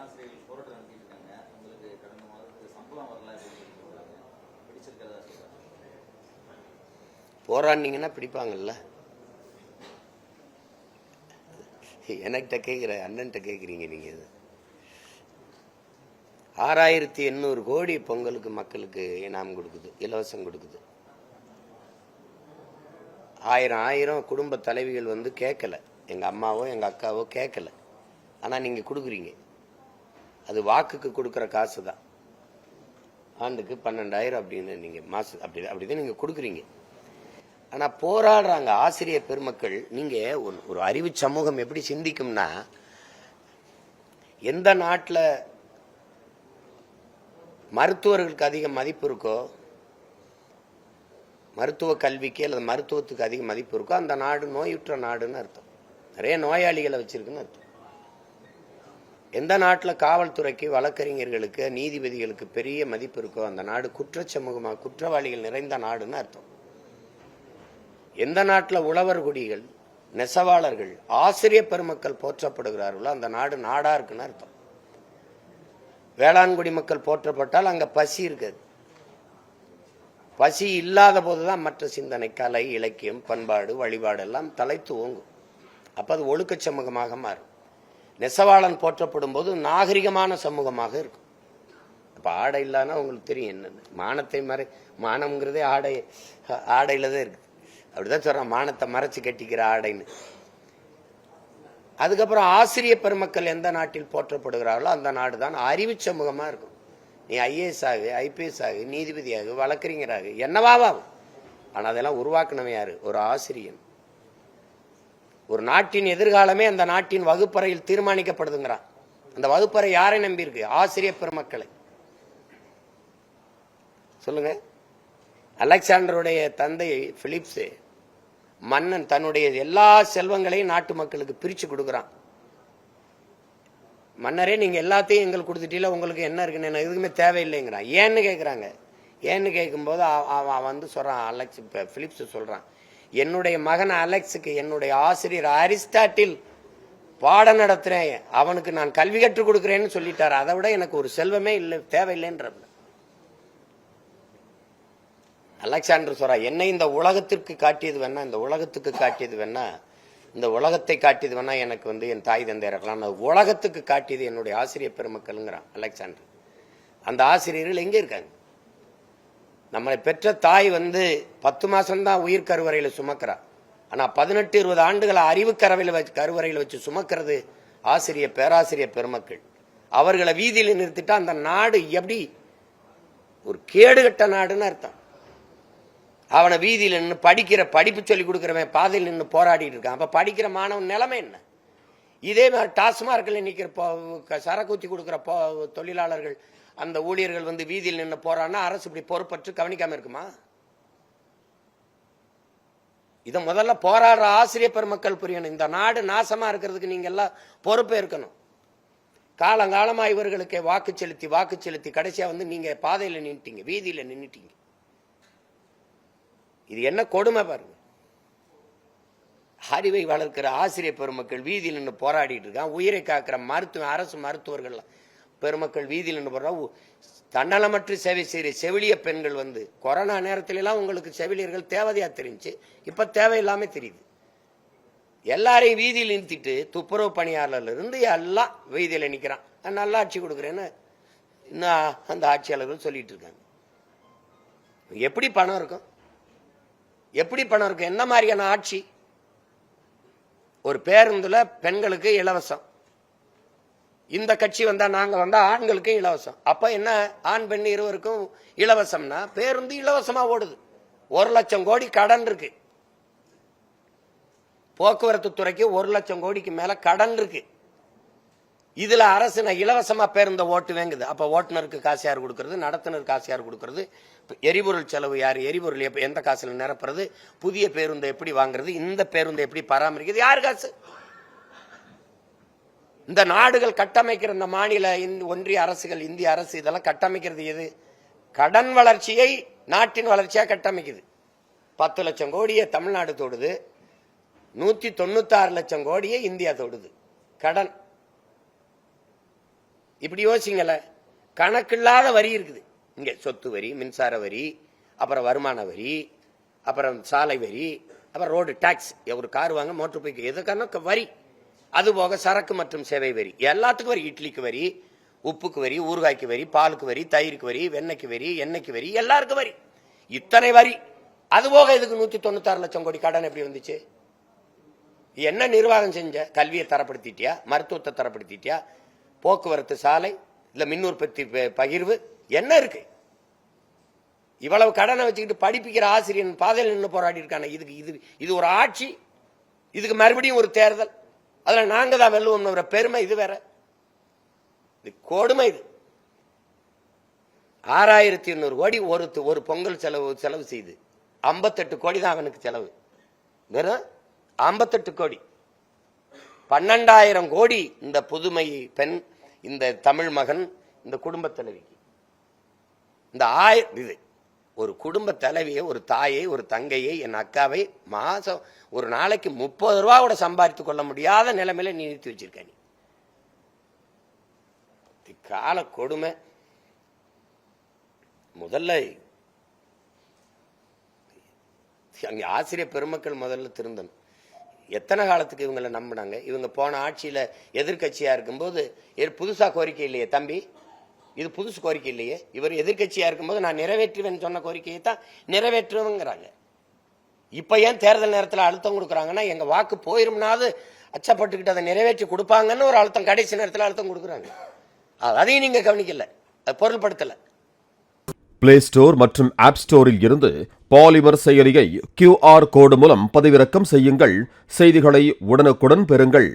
ஆசிரியர்கள் போராட்டம் நடத்திட்டு இருக்காங்க. உங்களுக்கு கடந்த மாதத்துக்கு சம்பளம் வரல அப்படின்னு சொல்றாங்க. பிடிச்சிருக்கிறதா சொல்றாங்க. போராடினீங்கன்னா பிடிப்பாங்கல்ல. என்கிட்ட கேட்குற அண்ணன்ட்ட கேட்குறீங்க நீங்க. இது 6800 கோடி பொங்கலுக்கு மக்களுக்கு இனாம் கொடுக்குது, இலவசம் கொடுக்குது. 1000 குடும்ப தலைவிகள் வந்து கேட்கல, எங்க அம்மாவோ எங்க அக்காவோ கேட்கல. ஆனா நீங்க கொடுக்குறீங்க. அது வாக்குக்கு கொடுக்குற காசு தான். ஆண்டுக்கு 12,000 அப்படின்னு நீங்க அப்படிதான் நீங்க கொடுக்குறீங்க. ஆனா போராடுறாங்க ஆசிரியர் பெருமக்கள். நீங்க ஒரு அறிவு சமூகம் எப்படி சிந்திக்கும்னா, எந்த நாட்டில் மருத்துவர்களுக்கு அதிக மதிப்பு இருக்கோ, மருத்துவ கல்விக்கு அல்லது மருத்துவத்துக்கு அதிக மதிப்பு இருக்கோ, அந்த நாடு நோயுற்ற நாடுன்னு அர்த்தம். நிறைய நோயாளிகளை வச்சிருக்குன்னு அர்த்தம். எந்த நாட்டில் காவல்துறைக்கு, வழக்கறிஞர்களுக்கு, நீதிபதிகளுக்கு பெரிய மதிப்பு இருக்கோ, அந்த நாடு குற்றச்சமூகமாக குற்றவாளிகள் நிறைந்த நாடுன்னு அர்த்தம். எந்த நாட்டில் உழவர் குடிகள், நெசவாளர்கள், ஆசிரியர் பெருமக்கள் போற்றப்படுகிறார்களோ அந்த நாடு நாடா இருக்குன்னு அர்த்தம். வேளாண் குடிமக்கள் போற்றப்பட்டால் அங்க பசி இருக்காது. பசி இல்லாத போதுதான் மற்ற சிந்தனை, கலை, இலக்கியம், பண்பாடு, வழிபாடு எல்லாம் தலைத்து ஓங்கும். அப்ப அது ஒழுக்க சமூகமாக மாறும். நெசவாளன் போற்றப்படும் போது நாகரிகமான சமூகமாக இருக்கும். அப்ப ஆடை இல்லான்னா உங்களுக்கு தெரியும் என்னன்னு. மானத்தை மானம்ங்கிறதே ஆடையில தான் இருக்கு. அப்படிதான் சொல்றான், மானத்தை மறைச்சு கட்டிக்கிற ஆடைன்னு. அதுக்கப்புறம் ஆசிரியர் பெருமக்கள் எந்த நாட்டில் போற்றப்படுகிறார்களோ அந்த நாடு தான் அறிவு சமூகமா இருக்கும். நீ ஐஏஎஸ் ஆகு, ஐபிஎஸ் ஆகு, நீதிபதியாகு, வழக்கறிஞராகு, என்னவாகும். ஆனா அதெல்லாம் உருவாக்கினவன் யாரு? ஒரு ஆசிரியன். ஒரு நாட்டின் எதிர்காலமே அந்த நாட்டின் வகுப்பறையில் தீர்மானிக்கப்படுதுங்கிறான். அந்த வகுப்பறை யாரை நம்பி இருக்கு? ஆசிரியர் பெருமக்களை. சொல்லுங்க. அலெக்சாண்டருடைய தந்தை பிலிப்ஸ் மன்னன் தன்னுடைய எல்லா செல்வங்களையும் நாட்டு மக்களுக்கு பிரிச்சு கொடுக்குறான். மன்னரே, நீங்க எல்லாத்தையும் எங்களுக்கு கொடுத்துட்டீங்களா, உங்களுக்கு என்ன இருக்குன்னு எதுக்குமே தேவையில்லைங்கிறான். ஏன்னு கேட்குறாங்க. ஏன்னு கேட்கும்போது அவன் வந்து சொல்றான், பிலிப்ஸ் சொல்றான், என்னுடைய மகன் அலெக்ஸுக்கு என்னுடைய ஆசிரியர் அரிஸ்டாட்டில் பாடம் நடத்துறேன், அவனுக்கு நான் கல்வி கற்றுக் கொடுக்குறேன்னு சொல்லிட்டாரு. அதை விட எனக்கு ஒரு செல்வமே இல்லை, தேவையில்லைன்ற. அலெக்சாண்டர் சொல்றா, என்னை இந்த உலகத்திற்கு காட்டியது வேணா, இந்த உலகத்துக்கு காட்டியது வேணா, இந்த உலகத்தை காட்டியது வேணா எனக்கு வந்து என் தாய் தந்தை இருக்கலாம், உலகத்துக்கு காட்டியது என்னுடைய ஆசிரியர் பெருமக்கள்ங்கிறான் அலெக்சாண்டர். அந்த ஆசிரியர்கள் எங்க இருக்காங்க? நம்மளை பெற்ற தாய் வந்து 10 மாசம்தான் உயிர் கருவறையில சுமக்கிறா. ஆனா 18-20 ஆண்டுகளை அறிவு கருவறையில வச்சு சுமக்கிறது ஆசிரியர் பேராசிரியர் பெருமக்கள். அவர்களை வீதியில் நிறுத்திட்டா அந்த நாடு எப்படி ஒரு கேடுகட்ட நாடுன்னு அர்த்தம். அவனை வீதியில் நின்று படிப்பு சொல்லி கொடுக்குறவன் பாதையில் நின்று போராடிட்டு இருக்கான். அப்ப படிக்கிற மாணவன் நிலைமை என்ன? இதே மாதிரி டாஸ்மார்க்ல நிற்கிற சரக்கு ஊத்தி கொடுக்குற தொழிலாளர்கள், அந்த ஊழியர்கள் வந்து வீதியில் நின்று போறான்னா அரசு இப்படி பொறுப்பற்று கவனிக்காம இருக்குமா? இதை முதல்ல போராடுற ஆசிரியர் பெருமக்கள் புரியணும். இந்த நாடு நாசமா இருக்கிறதுக்கு நீங்க எல்லாம் பொறுப்பே இருக்கணும். காலங்காலமா இவர்களுக்கு வாக்கு செலுத்தி கடைசியா வந்து நீங்க பாதையில நின்றுட்டீங்க, வீதியில நின்றுட்டீங்க. இது என்ன கொடுமை பாருங்க. அறிவை வளர்க்கிற ஆசிரியர் பெருமக்கள் வீதியில் நின்று போராடிட்டு இருக்கான். உயிரை காக்கிற அரசு மருத்துவர்கள் பெருமக்கள் வீதியில் நின்று போறா. தன்னலமற்று சேவை செய்கிற செவிலிய பெண்கள் வந்து கொரோனா நேரத்தில எல்லாம் உங்களுக்கு செவிலியர்கள் தேவையா தெரிஞ்சு, இப்ப தேவையில்லாம தெரியுது. எல்லாரையும் வீதியில் நிறுத்திட்டு துப்புரவு பணியாளர்ல இருந்து எல்லாம் வீதியில நிக்கிறான். நல்லா ஆட்சி கொடுக்குறேன்னு அந்த ஆட்சியாளர்கள் சொல்லிட்டு இருக்காங்க. எப்படி பணம் இருக்கும்? எப்படி பணம் இருக்கு? என்ன மாதிரியான ஆட்சி? ஒரு பேருந்துல பெண்களுக்கு இலவசம், இந்த கட்சி வந்தா நாங்க வந்தா ஆண்களுக்கு இலவசம். அப்ப என்ன, ஆண் பெண் இருவருக்கும் இலவசம்னா பேருந்து இலவசமா ஓடுது. 1 லட்சம் கோடி கடன் இருக்கு. போக்குவரத்து துறைக்கு 1 லட்சம் கோடிக்கு மேல கடன் இருக்கு. இதுல அரசு இலவசமா பேருந்த ஓட்டுவேங்குது. அப்ப ஓட்டுநருக்கு காசு யார் கொடுக்கறது? நடத்துனருக்கு காசு யார் கொடுக்கறது? எரிபொருள் செலவு யாரு? எரிபொருள் எந்த காசுல நிரப்புறது? புதிய பேருந்தை எப்படி வாங்குறது? இந்த பேருந்தை எப்படி பராமரிக்கிறது? யாரு காசு? இந்த நாடுகள் கட்டமைக்கிற இந்த மாநில ஒன்றிய அரசுகள், இந்திய அரசு இதெல்லாம் கட்டமைக்கிறது எது? கடன் வளர்ச்சியை நாட்டின் வளர்ச்சியா கட்டமைக்குது. 10 லட்சம் கோடியை தமிழ்நாடு தொடுது, 196 லட்சம் கோடியை இந்தியா தொடுது. கடன் இப்படி யோசிங்கள, கணக்கில்லாத வரி இருக்குது இங்க. சொத்து வரி, மின்சார வரி, அப்புறம் வருமான வரி, அப்புறம் சாலை வரி, அப்புறம் ரோடு டாக்ஸ். ஒரு கார் வாங்க, மோட்டர் பைக் எதுக்கான வரி. அது போக சரக்கு மற்றும் சேவை வரி, எல்லாத்துக்கும் வரி. இட்லிக்கு வரி, உப்புக்கு வரி, ஊறுகாய்க்கு வரி, பாலுக்கு வரி, தயிருக்கு வரி, வெண்ணெய்க்கு வரி, எண்ணெய்க்கு வரி, எல்லாருக்கும் வரி. இத்தனை வரி. அது போக இதுக்கு 196 லட்சம் கோடி கடன் எப்படி வந்துச்சு? என்ன நிர்வாகம் செஞ்ச? கல்வியை தரப்படுத்திட்டியா? மருத்துவத்தை தரப்படுத்திட்டியா? போக்குவரத்து, சாலை, இல்ல மின் உற்பத்தி பகிர்வு என்ன இருக்கு? இவ்வளவு கடனை வச்சுக்கிட்டு படிப்பிக்கிற ஆசிரியன் பாதையில் நின்று போராடி இருக்கான. இது ஒரு ஆட்சி. இதுக்கு மறுபடியும் ஒரு தேர்தல். அதுல நாங்க தான் வெல்லுவோம் பெருமை இது வேற. இது கொடுமை. இது 6800 கோடி ஒரு பொங்கல் செலவு செய்து 58 கோடி தான் அவனுக்கு செலவு. வெறும் 58 கோடி. 12,000 கோடி இந்த புதுமை பெண், இந்த தமிழ் மகன், இந்த குடும்ப தலைவிக்கு. இந்த இது ஒரு குடும்ப தலைவியை, ஒரு தாயை, ஒரு தங்கையை, என் அக்காவை மாசம் ஒரு நாளைக்கு 30 ரூபா கூட சம்பாதித்துக் கொள்ள முடியாத நிலைமையில நீ நிறுத்தி வச்சிருக்க. நீ கால கொடுமை. முதல்ல ஆசிரியர் பெருமக்கள் முதல்ல திருந்தணும். எத்தனை காலத்துக்கு இவங்களை நம்பினாங்க? இவங்க போன ஆட்சியில எதிர்கட்சியா இருக்கும்போது புதுசா கோரிக்கை இல்லையே தம்பி, இது புதுசு கோரிக்கை இல்லையே. இவர் எதிர்கட்சியா இருக்கும்போது நான் நிறைவேற்றுவேன் சொன்ன கோரிக்கையை தான் நிறைவேற்றுவேங்கிறாங்க. இப்ப ஏன் தேர்தல் நேரத்தில் அழுத்தம் கொடுக்குறாங்கன்னா, எங்க வாக்கு போயிரும்னாவது அச்சப்பட்டுக்கிட்டு அதை நிறைவேற்றி கொடுப்பாங்கன்னு ஒரு அழுத்தம், கடைசி நேரத்தில் அழுத்தம் கொடுக்குறாங்க. அதையும் நீங்க கவனிக்கல, பொருள்படுத்தல. பிளே ஸ்டோர் மற்றும் ஆப் ஸ்டோரில் இருந்து பாலிமர் செயலியை QR கோடு மூலம் பதிவிறக்கம் செய்யுங்கள். செய்திகளை உடனுக்குடன் பெறுங்கள்.